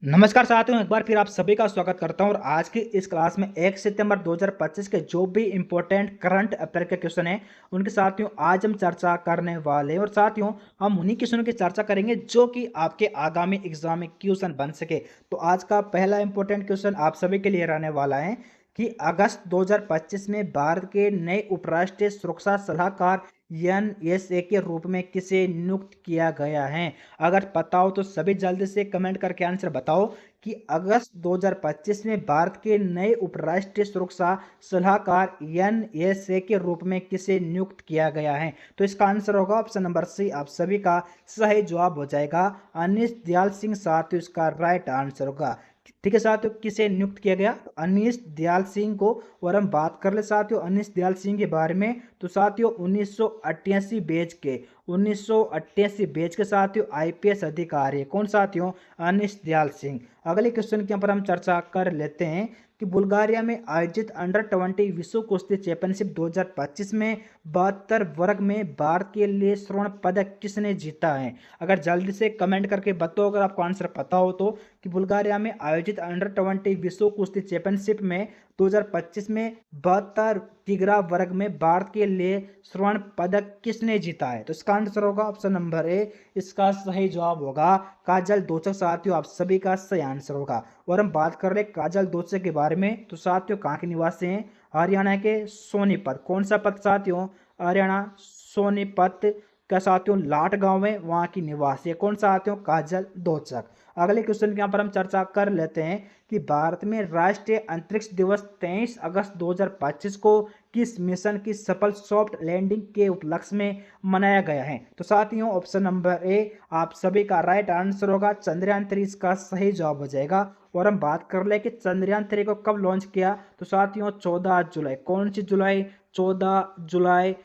नमस्कार साथियों, एक बार फिर आप सभी का स्वागत करता हूं और आज की इस क्लास में 1 सितंबर 2025 के जो भी इंपॉर्टेंट करंट अफेयर के क्वेश्चन हैं उनके साथियों आज हम चर्चा करने वाले हैं। और साथियों हम उन्हीं क्वेश्चनों की चर्चा करेंगे जो कि आपके आगामी एग्जाम में क्वेश्चन बन सके। तो आज का पहला इंपॉर्टेंट क्वेश्चन आप सभी के लिए रहने वाला है कि अगस्त 2025 में भारत के नए उपराष्ट्रीय सुरक्षा सलाहकार एनएसए के रूप में किसे नियुक्त किया गया है। अगर पता हो तो सभी जल्दी से कमेंट करके आंसर बताओ कि अगस्त 2025 में भारत के नए उपराष्ट्रीय सुरक्षा सलाहकार एनएसए के रूप में किसे नियुक्त किया गया है। तो इसका आंसर होगा ऑप्शन नंबर सी। आप सभी का सही जवाब हो जाएगा अनिश दयाल सिंह। साथियों इसका राइट आंसर होगा। ठीक है साथियों, किसे नियुक्त किया गया? तो अनिश दयाल सिंह को। और हम बात कर ले साथियों अनिश दयाल सिंह के बारे में, तो साथियों 1988 बैच के साथियों आईपीएस अधिकारी। कौन साथियों? अनिश दयाल सिंह। अगले क्वेश्चन के ऊपर हम चर्चा कर लेते हैं कि बुल्गारिया में आयोजित अंडर 20 विश्व कुश्ती चैंपियनशिप 2025 में 72 वर्ग में भारत के लिए स्वर्ण पदक किसने जीता है। अगर जल्दी से कमेंट करके बताओ अगर आपको आंसर पता हो तो, कि बुल्गारिया में आयोजित अंडर 20 विश्व कुश्ती चैंपियनशिप में 2025 में 72 किग्रा वर्ग में भारत के लिए स्वर्ण पदक किसने जीता है। तो इसका आंसर होगा ऑप्शन नंबर ए। इसका सही जवाब होगा काजल दोचक। साथियों आप सभी का सही आंसर होगा। और हम बात कर रहे काजल दोचक के बारे में, तो साथियों कहाँ के निवासी हैं? हरियाणा के सोनीपत। कौन सा पद साथियों? हरियाणा सोनीपत का साथियों लाट गांव में वहां की निवासी है। कौन साथियों? काजल दोचक। अगले क्वेश्चन के यहाँ पर हम चर्चा कर लेते हैं कि भारत में राष्ट्रीय अंतरिक्ष दिवस 23 अगस्त 2025 को किस मिशन की सफल सॉफ्ट लैंडिंग के उपलक्ष्य में मनाया गया है। तो साथियों ऑप्शन नंबर ए आप सभी का राइट आंसर होगा चंद्रयान 3। इसका सही जवाब हो जाएगा। और हम बात कर ले कि चंद्रयान 3 को कब लॉन्च किया, तो साथियों 14 जुलाई। कौन सी जुलाई? 14 जुलाई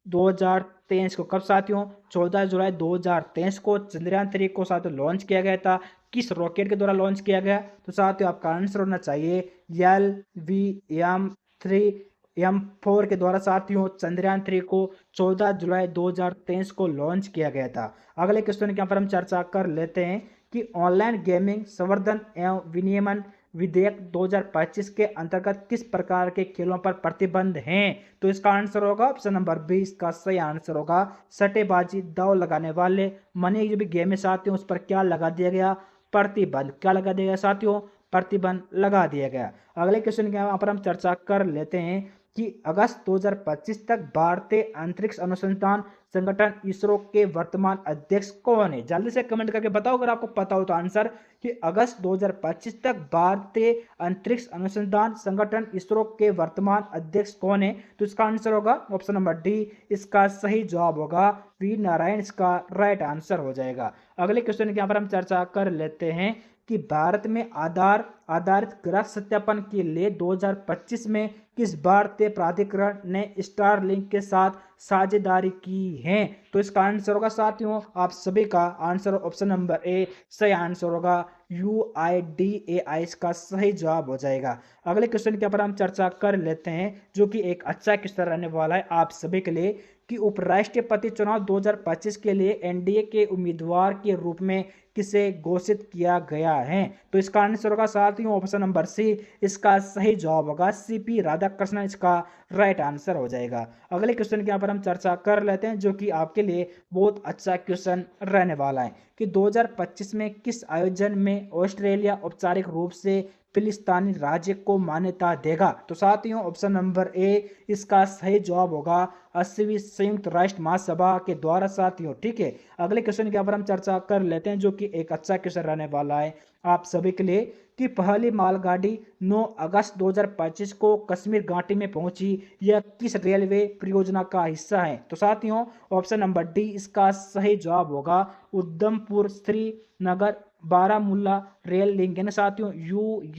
2023 को। कब साथियों? 14 जुलाई 2023 को चंद्रयान 3 को साथियों लॉन्च किया गया था। किस रॉकेट के द्वारा लॉन्च किया गया? तो साथियों आपका आंसर होना चाहिए LVM-3 M4 के द्वारा साथियों चंद्रयान 3 को 14 जुलाई 2023 को लॉन्च किया गया था। अगले क्वेश्चन के यहाँ पर हम चर्चा कर लेते हैं कि ऑनलाइन गेमिंग संवर्धन एवं विनियमन विधेयक 2025 के अंतर्गत किस प्रकार के खेलों पर प्रतिबंध हैं। तो इसका आंसर होगा ऑप्शन नंबर बी। इसका सही आंसर होगा सट्टेबाजी, दांव लगाने वाले मनी जो भी गेम है साथियों उस पर क्या लगा दिया गया? प्रतिबंध। क्या लगा दिया गया साथियों? प्रतिबंध लगा दिया गया। अगले क्वेश्चन के यहाँ पर हम चर्चा कर लेते हैं कि अगस्त 2025 तक भारतीय अंतरिक्ष अनुसंधान संगठन इसरो के वर्तमान अध्यक्ष कौन है। जल्दी से कमेंट करके बताओ अगर आपको पता हो तो आंसर, कि अगस्त 2025 तक भारतीय अंतरिक्ष अनुसंधान संगठन इसरो के वर्तमान अध्यक्ष कौन है। तो इसका आंसर होगा ऑप्शन नंबर डी। इसका सही जवाब होगा वी नारायण। इसका राइट आंसर हो जाएगा। अगले क्वेश्चन के यहाँ पर हम चर्चा कर लेते हैं कि भारत में आधार आधारित ग्राहक सत्यापन के लिए 2025 में किस भारतीय प्राधिकरण ने स्टारलिंक के साथ साझेदारी की है। तो इसका आंसर होगा साथियों आप सभी का आंसर ऑप्शन नंबर ए सही आंसर होगा UIDAI। इसका सही जवाब हो जाएगा। अगले क्वेश्चन के ऊपर हम चर्चा कर लेते हैं जो कि एक अच्छा क्वेश्चन रहने वाला है आप सभी के लिए, कि उपराष्ट्रपति चुनाव 2025 के लिए एनडीए के उम्मीदवार के रूप में किसे घोषित किया गया है। तो इसका आंसर होगा साथियों ऑप्शन नंबर सी। इसका सही जवाब होगा CP राधाकृष्णन। इसका राइट आंसर हो जाएगा। अगले क्वेश्चन के यहाँ पर हम चर्चा कर लेते हैं जो कि आपके लिए बहुत अच्छा क्वेश्चन रहने वाला है, कि 2025 में किस आयोजन में ऑस्ट्रेलिया औपचारिक रूप से फिलिस्तीनी राज्य को मान्यता देगा। तो साथियों ऑप्शन नंबर ए इसका सही जवाब होगा 80वीं संयुक्त राष्ट्र महासभा के द्वारा साथियों। ठीक है, अगले क्वेश्चन के ऊपर हम चर्चा कर लेते हैं जो कि एक अच्छा क्वेश्चन रहने वाला है आप सभी के लिए, कि पहली मालगाड़ी 9 अगस्त 2025 को कश्मीर घाटी में पहुंची। यह किस रेलवे परियोजना का हिस्सा है। तो साथियों ऑप्शन नंबर डी इसका सही जवाब होगा उधमपुर श्रीनगर बारामूला रेल लिंक है ना साथियों,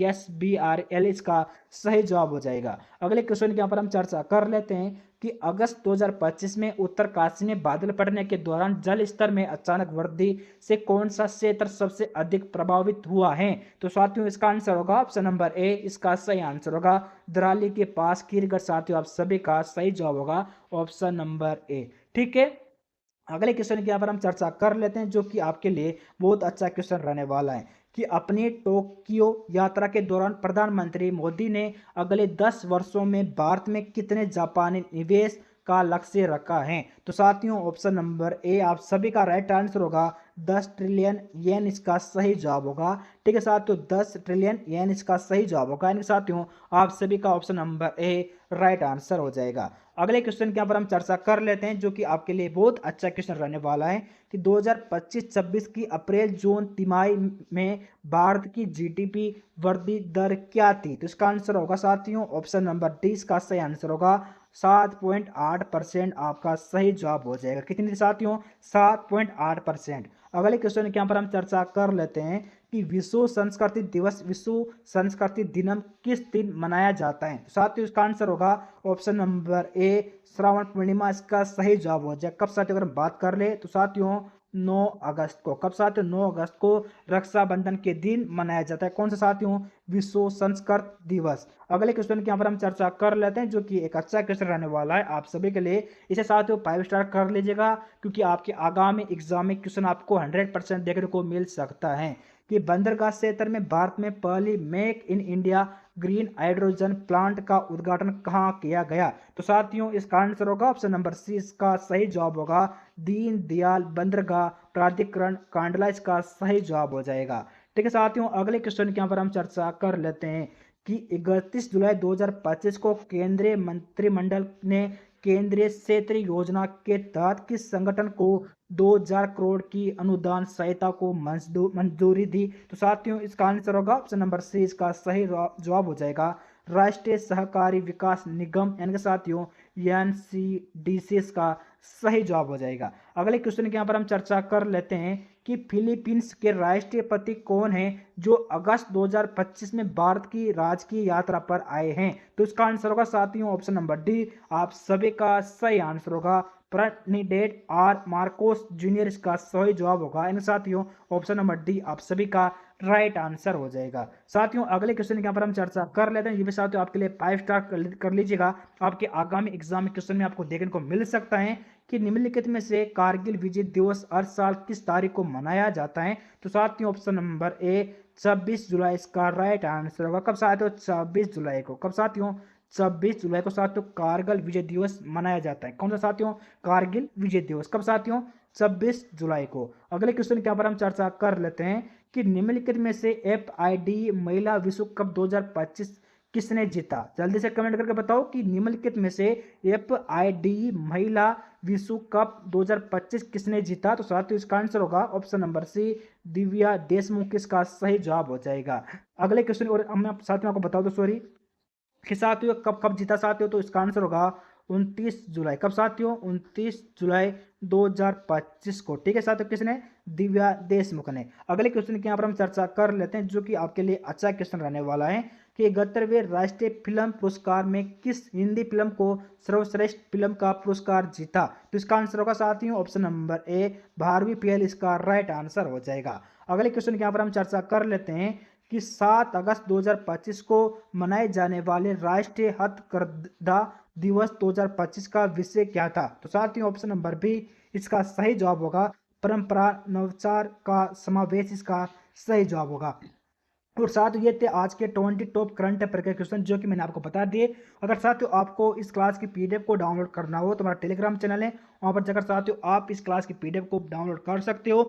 USBRL। इसका सही जवाब हो जाएगा। अगले क्वेश्चन के यहाँ पर हम चर्चा कर लेते हैं कि अगस्त 2025 में उत्तरकाशी में बादल पड़ने के दौरान जल स्तर में अचानक वृद्धि से कौन सा क्षेत्र सबसे अधिक प्रभावित हुआ है। तो साथियों इसका आंसर होगा ऑप्शन नंबर ए। इसका सही आंसर होगा दराली के पास कीरगढ़। साथियों आप सभी का सही जवाब होगा ऑप्शन नंबर ए। ठीक है, अगले क्वेश्चन की यहाँ पर हम चर्चा कर लेते हैं जो कि आपके लिए बहुत अच्छा क्वेश्चन रहने वाला है, कि अपनी टोक्यो यात्रा के दौरान प्रधानमंत्री मोदी ने अगले 10 वर्षों में भारत में कितने जापानी निवेश का लक्ष्य रखा है। तो साथियों ऑप्शन नंबर ए आप सभी का राइट आंसर होगा 10 ट्रिलियन येन इसका सही जवाब होगा। ठीक है साथियों 10 ट्रिलियन येन इसका सही जवाब होगा। यानी साथियों आप सभी का option number A right answer हो जाएगा। अगले क्वेश्चन के यहाँ पर हम चर्चा कर लेते हैं जो कि आपके लिए बहुत अच्छा क्वेश्चन रहने वाला है कि 2025-26 की अप्रैल जून तिमाही में भारत की जीडीपी वृद्धि दर क्या थी। तो इसका आंसर होगा साथियों ऑप्शन नंबर डी इसका सही आंसर होगा 7.8% आपका सही जवाब हो जाएगा। कितनी थी साथियों 7.8%। अगले क्वेश्चन के यहाँ पर हम चर्चा कर लेते हैं कि विश्व संस्कृति दिवस विश्व संस्कृति दिनम किस दिन मनाया जाता है। साथियों इसका आंसर होगा option number A Shravan Purnima इसका सही जवाब हो जाए। कब साथियों अगर हम बात कर ले तो साथियों 9 अगस्त को। कब साथियों 9 अगस्त को रक्षाबंधन के दिन मनाया जाता है। कौन सा साथियों विश्व संस्कृत दिवस। अगले क्वेश्चन की यहाँ पर हम चर्चा कर लेते हैं जो कि एक अच्छा क्वेश्चन रहने वाला है आप सभी के लिए। इसे साथियों 5 स्टार कर लीजिएगा क्योंकि आपके आगामी एग्जाम में क्वेश्चन आपको 100% देखने को मिल सकता है कि बंदरगाह क्षेत्र में भारत में पहली make in India green hydrogen plant का उद्घाटन कहाँ किया गया। तो साथियों इसका आंसर होगा ऑप्शन नंबर सी इसका सही जवाब होगा दीन दयाल बंदरगाह प्राधिकरण कांडला इसका सही जवाब हो जाएगा। ठीक है साथियों अगले क्वेश्चन के यहाँ पर हम चर्चा कर लेते हैं कि 31 जुलाई 2025 को केंद्रीय मंत्रिमंडल ने केंद्रीय क्षेत्रीय योजना के तहत किस संगठन को 2000 करोड़ की अनुदान सहायता को मंजूरी दी। तो साथियों इसका आंसर होगा ऑप्शन नंबर सी इसका सही जवाब हो जाएगा राष्ट्रीय सहकारी विकास निगम यानी कि साथियों एनसीडीसी का सही जवाब हो जाएगा। अगले क्वेश्चन के यहाँ पर हम चर्चा कर लेते हैं कि फिलीपींस के राष्ट्रपति कौन है जो अगस्त 2025 में भारत की राजकीय यात्रा पर आए हैं। तो इसका आंसर होगा साथियों ऑप्शन नंबर डी आप सभी का सही आंसर होगा फर्डिनेंड आर मार्कोस जूनियर इसका सही जवाब होगा। इन साथियों ऑप्शन नंबर डी आप सभी का राइट आंसर हो जाएगा। साथियों अगले क्वेश्चन के यहाँ पर हम चर्चा कर लेते हैं ये भी साथियों आपके लिए 5 स्टार कर लीजिएगा। आपके आगामी एग्जाम में क्वेश्चन में आपको देखने को मिल सकता है कि निम्नलिखित में से कारगिल विजय दिवस हर साल किस तारीख को मनाया जाता है। तो साथियों ऑप्शन नंबर ए 26 जुलाई इसका राइट आंसर होगा। कब साथियों 26 जुलाई को। कब साथियों 26 जुलाई को साथियों कारगिल विजय दिवस मनाया जाता है। कौन सा साथियों कारगिल विजय दिवस। कब साथियों 26 जुलाई को। अगले क्वेश्चन के यहाँ पर हम चर्चा कर लेते हैं कि निम्नलिखित में से FID महिला विश्व कप 2025 किसने जीता। जल्दी से कमेंट करके बताओ कि निम्नलिखित में से FID महिला विश्व कप 2025 किसने जीता। तो साथियों इसका आंसर होगा option number C Divya Deshmukh इसका सही जवाब हो जाएगा। अगले क्वेश्चन और हम साथियों आपको बता दो सॉरी कि साथियों कब कब जीता साथियों। तो इसका आंसर होगा 29 जुलाई। कब साथियों 29 जुलाई 2025 को। ठीक है साथियों किसने दिव्या देशमुख ने। अगले क्वेश्चन की यहाँ पर हम चर्चा कर लेते हैं जो कि आपके लिए अच्छा क्वेश्चन रहने वाला है कि 71वें राष्ट्रीय फिल्म पुरस्कार में किस हिंदी फिल्म को सर्वश्रेष्ठ फिल्म का पुरस्कार जीता। तो इसका आंसर होगा साथियों option number A Bharvi PL इसका राइट आंसर हो जाएगा। अगले क्वेश्चन की यहाँ पर हम चर्चा कर लेते हैं कि 7 अगस्त 2025 को मनाए जाने वाले राष्ट्रीय हथकरघा दिवस 2025 का विषय क्या था। तो साथियों ऑप्शन नंबर बी इसका सही जवाब होगा परंपरा नवाचार का समावेश इसका सही जवाब होगा। और साथियों ये थे आज के 20 टॉप करंट अफेयर के क्वेश्चन जो कि मैंने आपको बता दिए। अगर साथियों आपको इस क्लास की PDF को डाउनलोड करना हो तो हमारा टेलीग्राम चैनल है वहां पर जाकर साथियों आप इस क्लास की PDF को डाउनलोड कर सकते हो।